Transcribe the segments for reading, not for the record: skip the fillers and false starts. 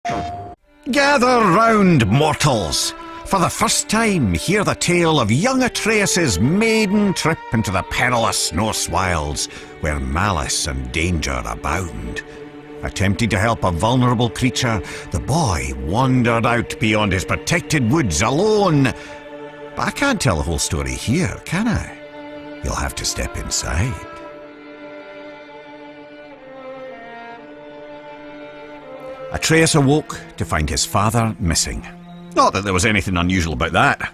Gather round, mortals! For the first time, hear the tale of young Atreus' maiden trip into the perilous Norse wilds, where malice and danger abound. Attempting to help a vulnerable creature, the boy wandered out beyond his protected woods alone. But I can't tell the whole story here, can I? You'll have to step inside. Atreus awoke to find his father missing. Not that there was anything unusual about that.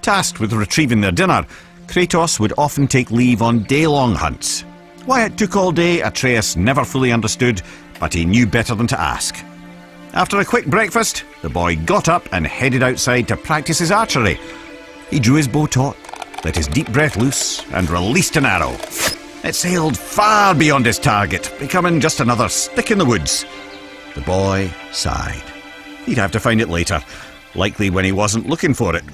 Tasked with retrieving their dinner, Kratos would often take leave on day-long hunts. Why it took all day, Atreus never fully understood, but he knew better than to ask. After a quick breakfast, the boy got up and headed outside to practice his archery. He drew his bow taut, let his deep breath loose, and released an arrow. It sailed far beyond his target, becoming just another stick in the woods. The boy sighed. He'd have to find it later, likely when he wasn't looking for it.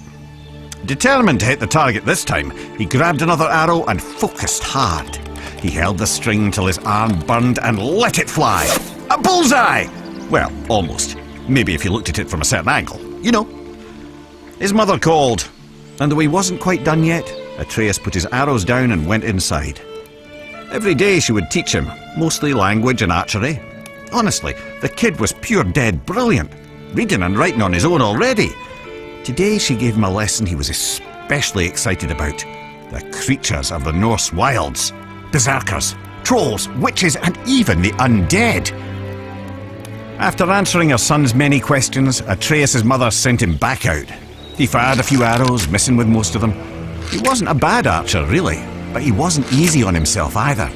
Determined to hit the target this time, he grabbed another arrow and focused hard. He held the string till his arm burned and let it fly. A bullseye! Well, almost. Maybe if you looked at it from a certain angle. You know. His mother called, and though he wasn't quite done yet, Atreus put his arrows down and went inside. Every day she would teach him, mostly language and archery. Honestly, the kid was pure dead brilliant, reading and writing on his own already. Today she gave him a lesson he was especially excited about. The creatures of the Norse wilds. Berserkers, trolls, witches, and even the undead. After answering her son's many questions, Atreus' mother sent him back out. He fired a few arrows, missing with most of them. He wasn't a bad archer, really, but he wasn't easy on himself either.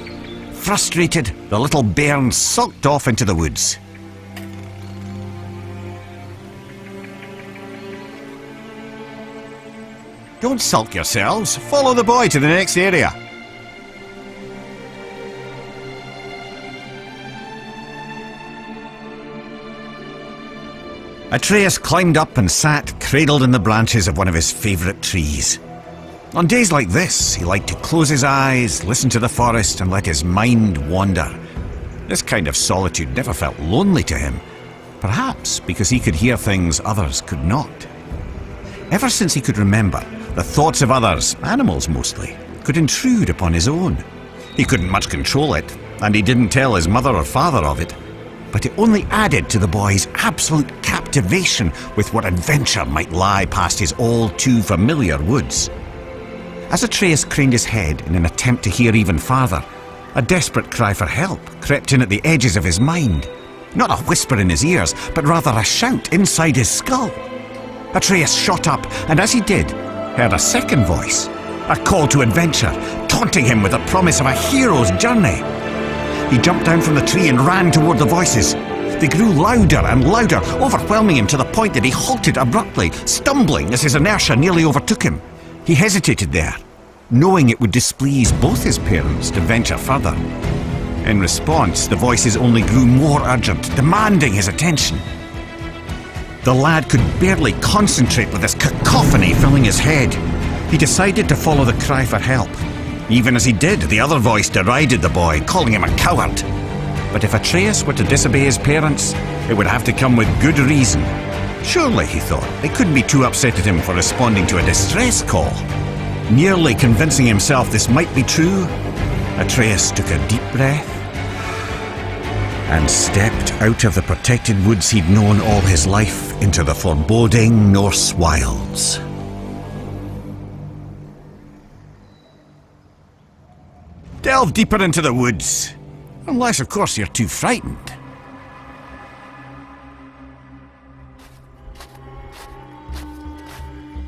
Frustrated, the little bairn sulked off into the woods. Don't sulk yourselves. Follow the boy to the next area. Atreus climbed up and sat cradled in the branches of one of his favourite trees. On days like this, he liked to close his eyes, listen to the forest, and let his mind wander. This kind of solitude never felt lonely to him, perhaps because he could hear things others could not. Ever since he could remember, the thoughts of others, animals mostly, could intrude upon his own. He couldn't much control it, and he didn't tell his mother or father of it, but it only added to the boy's absolute captivation with what adventure might lie past his all-too-familiar woods. As Atreus craned his head in an attempt to hear even farther, a desperate cry for help crept in at the edges of his mind. Not a whisper in his ears, but rather a shout inside his skull. Atreus shot up, and as he did, heard a second voice, a call to adventure, taunting him with the promise of a hero's journey. He jumped down from the tree and ran toward the voices. They grew louder and louder, overwhelming him to the point that he halted abruptly, stumbling as his inertia nearly overtook him. He hesitated there, knowing it would displease both his parents to venture further. In response, the voices only grew more urgent, demanding his attention. The lad could barely concentrate with this cacophony filling his head. He decided to follow the cry for help. Even as he did, the other voice derided the boy, calling him a coward. But if Atreus were to disobey his parents, it would have to come with good reason. Surely, he thought, they couldn't be too upset at him for responding to a distress call. Nearly convincing himself this might be true, Atreus took a deep breath and stepped out of the protected woods he'd known all his life into the foreboding Norse wilds. Delve deeper into the woods. Unless, of course, you're too frightened.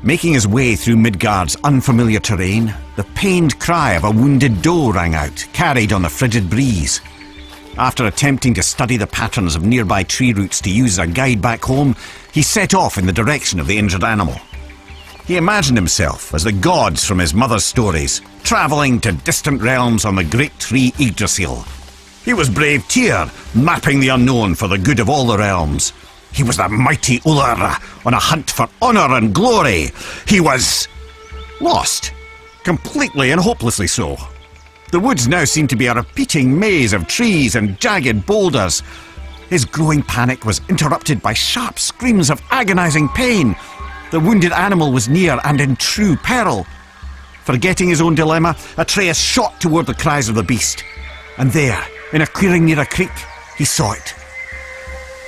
Making his way through Midgard's unfamiliar terrain, the pained cry of a wounded doe rang out, carried on the frigid breeze. After attempting to study the patterns of nearby tree roots to use as a guide back home, he set off in the direction of the injured animal. He imagined himself as the gods from his mother's stories, travelling to distant realms on the great tree Yggdrasil. He was brave Tyr, mapping the unknown for the good of all the realms. He was the mighty Ullr, on a hunt for honour and glory. He was lost, completely and hopelessly so. The woods now seemed to be a repeating maze of trees and jagged boulders. His growing panic was interrupted by sharp screams of agonizing pain. The wounded animal was near and in true peril. Forgetting his own dilemma, Atreus shot toward the cries of the beast. And there, in a clearing near a creek, he saw it.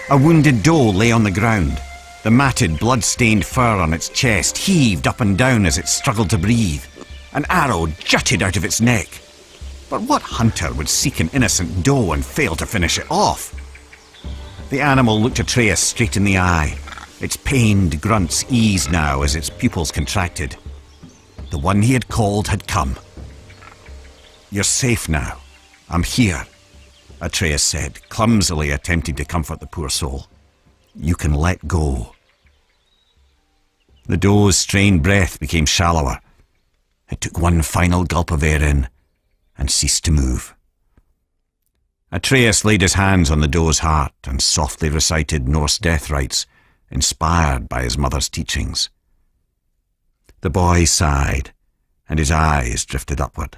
A wounded doe lay on the ground. The matted, blood-stained fur on its chest heaved up and down as it struggled to breathe. An arrow jutted out of its neck. But what hunter would seek an innocent doe and fail to finish it off? The animal looked Atreus straight in the eye. Its pained grunts eased now as its pupils contracted. The one he had called had come. "You're safe now. I'm here," Atreus said, clumsily attempting to comfort the poor soul. "You can let go." The doe's strained breath became shallower. It took one final gulp of air in and ceased to move. Atreus laid his hands on the doe's heart and softly recited Norse death rites, inspired by his mother's teachings. The boy sighed, and his eyes drifted upward.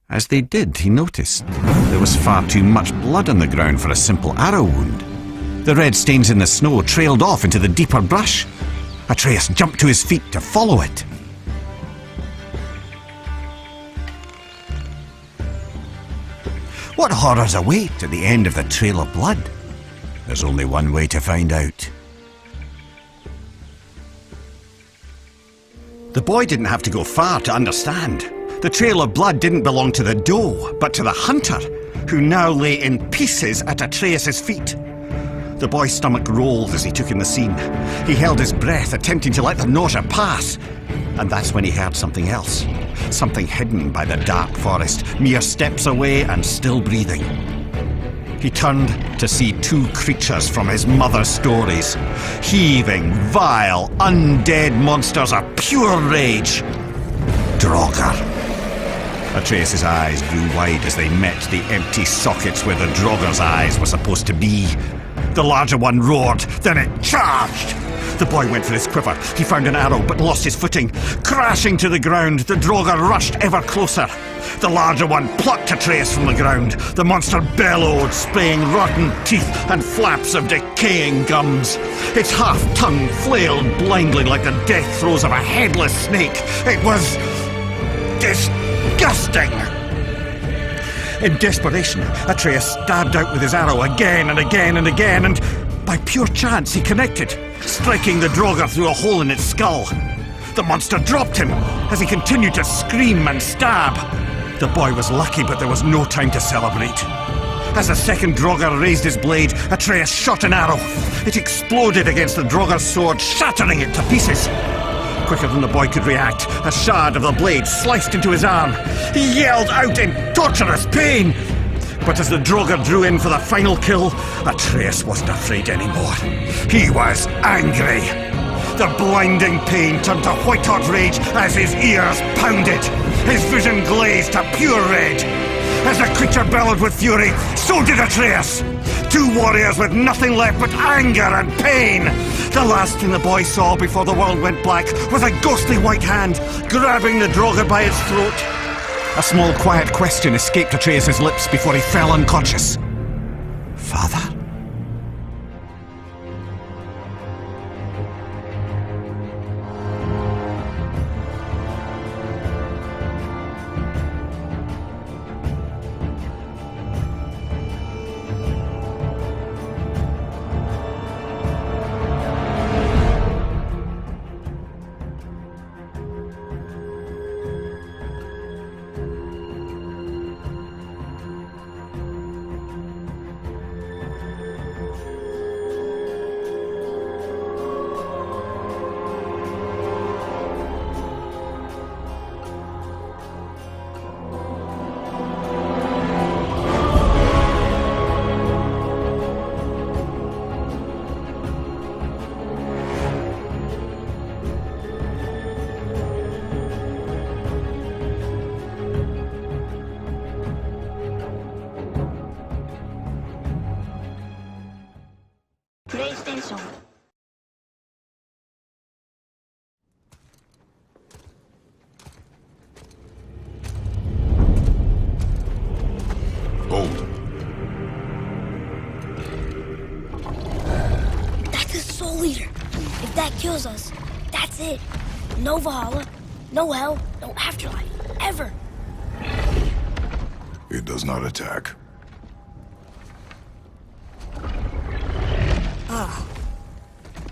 As they did, he noticed there was far too much blood on the ground for a simple arrow wound. The red stains in the snow trailed off into the deeper brush. Atreus jumped to his feet to follow it. What horrors await at the end of the trail of blood? There's only one way to find out. The boy didn't have to go far to understand. The trail of blood didn't belong to the doe, but to the hunter, who now lay in pieces at Atreus' feet. The boy's stomach rolled as he took in the scene. He held his breath, attempting to let the nausea pass. And that's when he heard something else. Something hidden by the dark forest, mere steps away and still breathing. He turned to see two creatures from his mother's stories. Heaving, vile, undead monsters of pure rage. Draugr. Atreus' eyes grew wide as they met the empty sockets where the Draugr's eyes were supposed to be. The larger one roared, then it charged. The boy went for his quiver. He found an arrow, but lost his footing. Crashing to the ground, the Draugr rushed ever closer. The larger one plucked Atreus from the ground. The monster bellowed, spraying rotten teeth and flaps of decaying gums. Its half-tongue flailed blindly like the death throes of a headless snake. It was disgusting. In desperation, Atreus stabbed out with his arrow again and again and again, and by pure chance he connected, striking the Draugr through a hole in its skull. The monster dropped him as he continued to scream and stab. The boy was lucky, but there was no time to celebrate. As the second Draugr raised his blade, Atreus shot an arrow. It exploded against the Draugr's sword, shattering it to pieces. Quicker than the boy could react, a shard of the blade sliced into his arm. He yelled out in torturous pain. But as the Draugr drew in for the final kill, Atreus wasn't afraid anymore. He was angry. The blinding pain turned to white-hot rage as his ears pounded. His vision glazed to pure red. As the creature bellowed with fury, so did Atreus. Two warriors with nothing left but anger and pain. The last thing the boy saw before the world went black was a ghostly white hand grabbing the Draugr by its throat. A small, quiet question escaped Atreus' lips before he fell unconscious. Father? PlayStation. Hold. leader. If that kills us, that's it. No Valhalla, no hell, no afterlife, ever. It does not attack. Ah.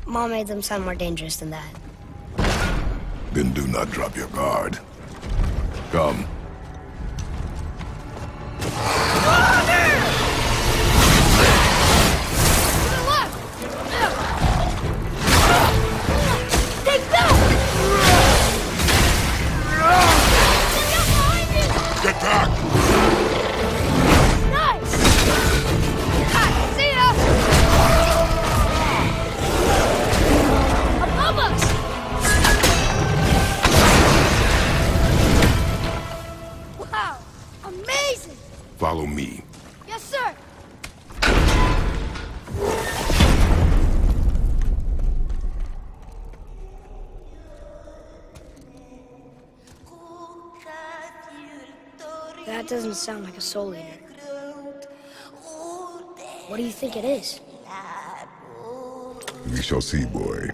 Mom made them sound more dangerous than that. Then do not drop your guard. Come. Get back! Nice! See ya! Above us! Wow! Amazing! Follow me. Yes, sir! That doesn't sound like a soul eater. What do you think it is? We shall see, boy.